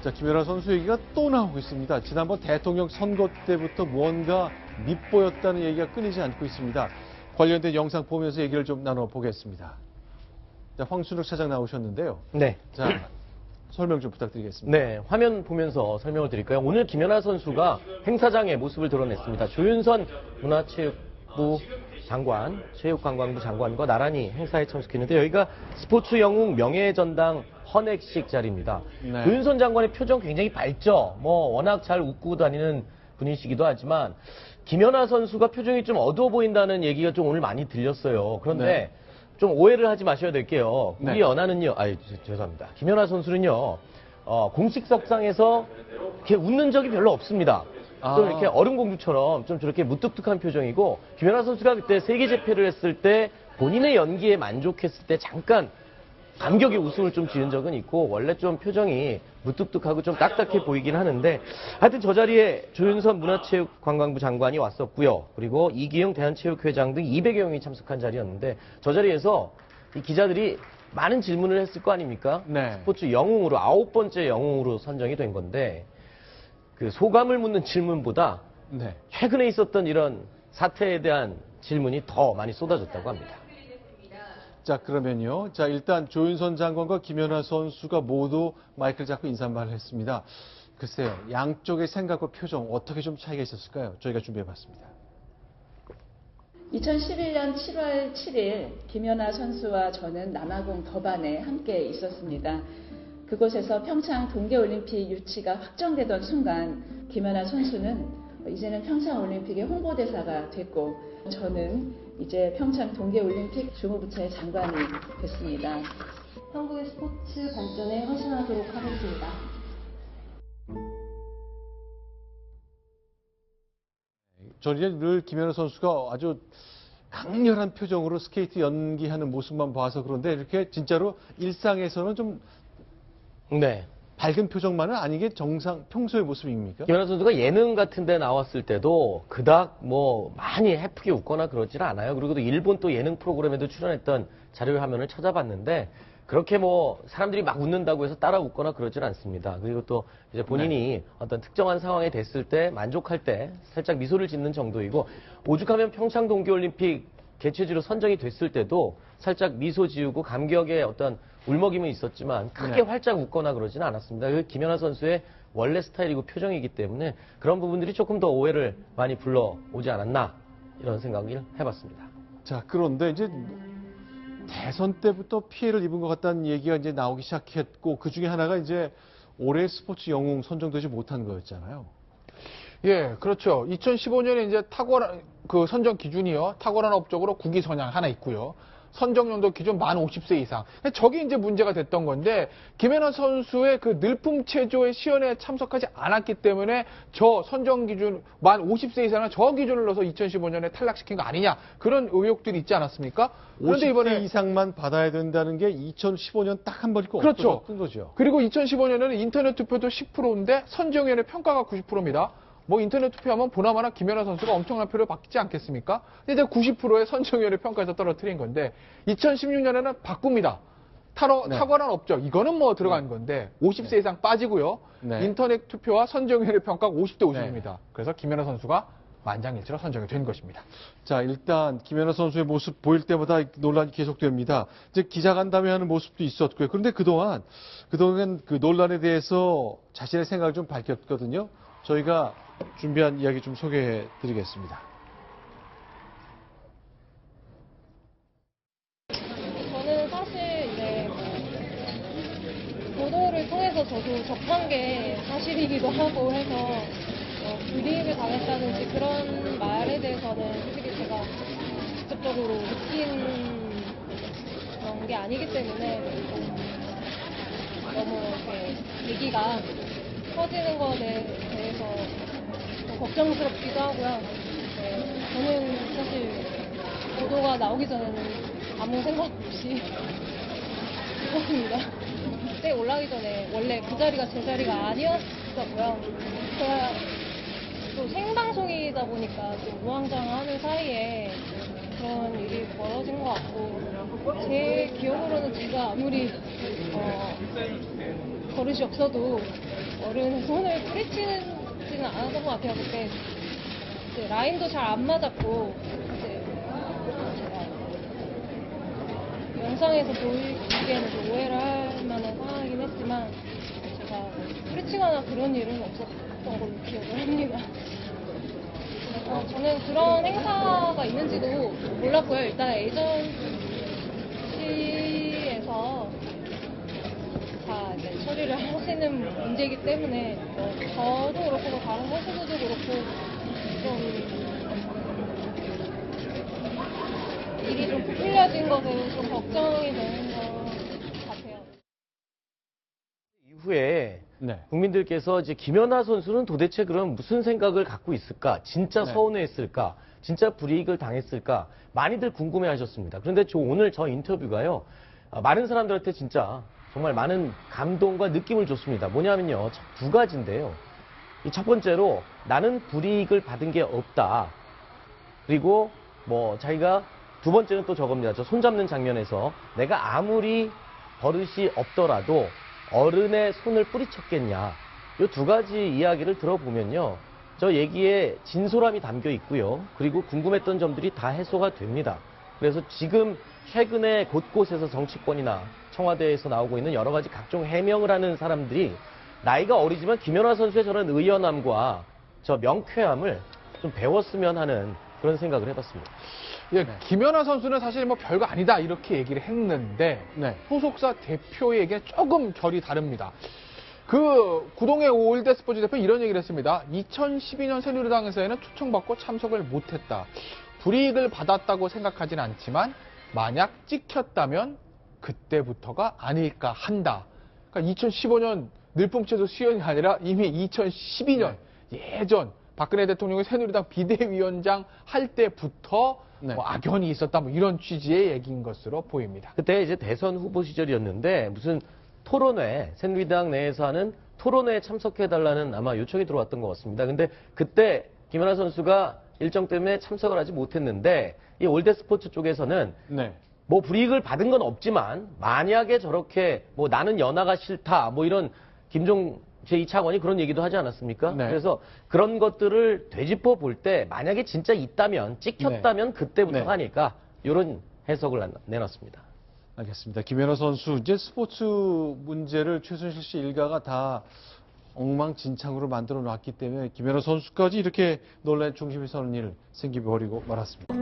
자, 김연아 선수 얘기가 또 나오고 있습니다. 지난번 대통령 선거 때부터 무언가 밉보였다는 얘기가 끊이지 않고 있습니다. 관련된 영상 보면서 얘기를 좀 나눠보겠습니다. 자, 황순욱 차장 나오셨는데요. 네. 자, 설명 좀 부탁드리겠습니다. 네, 화면 보면서 설명을 드릴까요? 오늘 김연아 선수가 행사장의 모습을 드러냈습니다. 조윤선 문화체육부 장관, 체육관광부 장관과 나란히 행사에 참석했는데 여기가 스포츠 영웅 명예전당 헌액식 자리입니다. 네. 조윤선 장관의 표정 굉장히 밝죠. 워낙 잘 웃고 다니는 분이시기도 하지만 김연아 선수가 표정이 좀 어두워 보인다는 얘기가 좀 오늘 많이 들렸어요. 그런데 네. 좀 오해를 하지 마셔야 될게요. 우리 네. 연하는요, 죄송합니다. 김연아 선수는요, 공식석상에서 이렇게 웃는 적이 별로 없습니다. 좀 이렇게 얼음공주처럼 좀 저렇게 무뚝뚝한 표정이고, 김연아 선수가 그때 세계 재패를 했을 때 본인의 연기에 만족했을 때 잠깐 감격의 웃음을 좀 지은 적은 있고, 원래 좀 표정이 무뚝뚝하고 좀 딱딱해 보이긴 하는데, 하여튼 저 자리에 조윤선 문화체육관광부 장관이 왔었고요. 그리고 이기용 대한체육회장 등 200여 명이 참석한 자리였는데, 저 자리에서 이 기자들이 많은 질문을 했을 거 아닙니까? 네. 스포츠 영웅으로 9번째 영웅으로 선정이 된 건데, 그 소감을 묻는 질문보다 네. 최근에 있었던 이런 사태에 대한 질문이 더 많이 쏟아졌다고 합니다. 자, 그러면요. 자, 일단 조윤선 장관과 김연아 선수가 모두 마이크를 잡고 인사말을 했습니다. 글쎄요, 양쪽의 생각과 표정 어떻게 좀 차이가 있었을까요? 저희가 준비해봤습니다. 2011년 7월 7일 김연아 선수와 저는 남아공 더반에 함께 있었습니다. 그곳에서 평창 동계올림픽 유치가 확정되던 순간 김연아 선수는 이제는 평창올림픽의 홍보대사가 됐고 저는 이제 평창 동계올림픽 주무부처의 장관이 됐습니다. 한국의 스포츠 발전에 헌신하도록 하겠습니다. 저는 늘 김연아 선수가 아주 강렬한 표정으로 스케이트 연기하는 모습만 봐서 그런데 이렇게 진짜로 일상에서는 좀 네. 밝은 표정만은 아니게 정상 평소의 모습입니까? 김연아 선수가 예능 같은 데 나왔을 때도 그닥 많이 해프게 웃거나 그러질 않아요. 그리고 또 일본 또 예능 프로그램에도 출연했던 자료 화면을 찾아봤는데 그렇게 사람들이 막 웃는다고 해서 따라 웃거나 그러질 않습니다. 그리고 또 이제 본인이 어떤 특정한 상황에 됐을 때 만족할 때 살짝 미소를 짓는 정도이고 오죽하면 평창 동계올림픽 개최지로 선정이 됐을 때도 살짝 미소 지우고 감격의 어떤 울먹임은 있었지만 크게 활짝 웃거나 그러지는 않았습니다. 그 김연아 선수의 원래 스타일이고 표정이기 때문에 그런 부분들이 조금 더 오해를 많이 불러오지 않았나 이런 생각을 해봤습니다. 자, 그런데 이제 대선 때부터 피해를 입은 것 같다는 얘기가 이제 나오기 시작했고 그 중에 하나가 이제 올해 스포츠 영웅 선정되지 못한 거였잖아요. 예, 그렇죠. 2015년에 이제 그 선정 기준이요. 탁월한 업적으로 국위 선양 하나 있고요. 선정 연도 기준 만 50세 이상. 저게 이제 문제가 됐던 건데, 김연아 선수의 그 늘품 체조의 시연에 참석하지 않았기 때문에 저 선정 기준 만 50세 이상은 저 기준을 넣어서 2015년에 탈락시킨 거 아니냐. 그런 의혹들이 있지 않았습니까? 그런데 50세 이번에 이상만 받아야 된다는 게 2015년 딱 한 번 있고 그렇죠. 없어졌던 거죠. 그리고 2015년에는 인터넷 투표도 10%인데 선정위원회 평가가 90%입니다. 인터넷 투표하면 보나마나 김연아 선수가 엄청난 표를 받지 않겠습니까? 근데 이제 90%의 선정위원회 평가에서 떨어뜨린 건데 2016년에는 바꿉니다. 탁월한 업적. 이거는 들어간 건데 50세 이상 빠지고요. 인터넷 투표와 선정위원회 평가가 50대 50입니다. 그래서 김연아 선수가 만장일치로 선정이 된 것입니다. 자, 일단 김연아 선수의 모습 보일 때마다 논란이 계속됩니다. 이제 기자간담회 하는 모습도 있었고요. 그런데 그동안 그 논란에 대해서 자신의 생각을 좀 밝혔거든요. 저희가 준비한 이야기 좀 소개해 드리겠습니다. 저는 사실 이제 보도를 통해서 저도 접한 게 사실이기도 하고 해서 불이익을 당했다든지 그런 말에 대해서는 솔직히 제가 직접적으로 느낀 그런 게 아니기 때문에 너무 이렇게 얘기가 커지는 것에 대해서 걱정스럽기도 하고요. 저는 사실 보도가 나오기 전에는 아무 생각 없이 있었습니다. 그때 올라가기 전에 원래 그 자리가 제 자리가 아니었었고요. 제가 또 생방송이다 보니까 좀 우왕좌왕하는 사이에 그런 일이 벌어진 것 같고 제 기억으로는 제가 아무리 버릇이 없어도 어른의 손을 뿌리치지는 않았던 것 같아요. 그때 이제 라인도 잘 안 맞았고 이제 제가 영상에서 보이기에는 좀 오해를 할 만한 상황이긴 했지만 제가 뿌리치거나 그런 일은 없었던 걸로 기억을 합니다. 저는 그런 행사가 있는지도 몰랐고요. 일단 에이전시에서 다 이제 처리를 하시는 문제이기 때문에 저도 그렇고 뭐 다른 선수들도 그렇고 좀 일이 좀 부풀려진 것에 좀 걱정이 되는 것 같아요. 이후에 네. 국민들께서 이제 김연아 선수는 도대체 그럼 무슨 생각을 갖고 있을까? 진짜 네. 서운해했을까? 진짜 불이익을 당했을까? 많이들 궁금해 하셨습니다. 그런데 오늘 저 인터뷰가요, 많은 사람들한테 진짜 정말 많은 감동과 느낌을 줬습니다. 뭐냐면요, 두 가지인데요. 이 첫 번째로 나는 불이익을 받은 게 없다. 그리고 뭐 자기가 두 번째는 또 저겁니다. 저 손잡는 장면에서 내가 아무리 버릇이 없더라도 어른의 손을 뿌리쳤겠냐. 이 두 가지 이야기를 들어보면요, 저 얘기에 진솔함이 담겨 있고요. 그리고 궁금했던 점들이 다 해소가 됩니다. 그래서 지금 최근에 곳곳에서 정치권이나 청와대에서 나오고 있는 여러 가지 각종 해명을 하는 사람들이 나이가 어리지만 김연아 선수의 저런 의연함과 저 명쾌함을 좀 배웠으면 하는 그런 생각을 해봤습니다. 예, 김연아 선수는 사실 뭐 별거 아니다 이렇게 얘기를 했는데 네. 소속사 대표에게 조금 결이 다릅니다. 그 구동의 올드스포츠 대표 이런 얘기를 했습니다. 2012년 새누리당에서는 초청받고 참석을 못했다. 불이익을 받았다고 생각하진 않지만 만약 찍혔다면 그때부터가 아닐까 한다. 그러니까 2015년 늘봉체도 수연이 아니라 이미 2012년 예전 박근혜 대통령이 새누리당 비대위원장 할 때부터 네. 뭐 악연이 있었다 뭐 이런 취지의 얘기인 것으로 보입니다. 그때 이제 대선 후보 시절이었는데 무슨 토론회, 새누리당 내에서 하는 토론회에 참석해달라는 아마 요청이 들어왔던 것 같습니다. 근데 그때 김연아 선수가 일정 때문에 참석을 하지 못했는데 이 올드스포츠 쪽에서는 네. 뭐 불이익을 받은 건 없지만 만약에 저렇게 뭐 나는 연하가 싫다 뭐 이런 김종 제2차관이 그런 얘기도 하지 않았습니까? 네. 그래서 그런 것들을 되짚어 볼 때 만약에 진짜 있다면 찍혔다면 그때부터가 네. 아닐까 이런 해석을 내놨습니다. 알겠습니다. 김연아 선수 이제 스포츠 문제를 최순실 씨 일가가 다 엉망진창으로 만들어 놨기 때문에 김연아 선수까지 이렇게 논란 중심에 서는 일 생기버리고 말았습니다.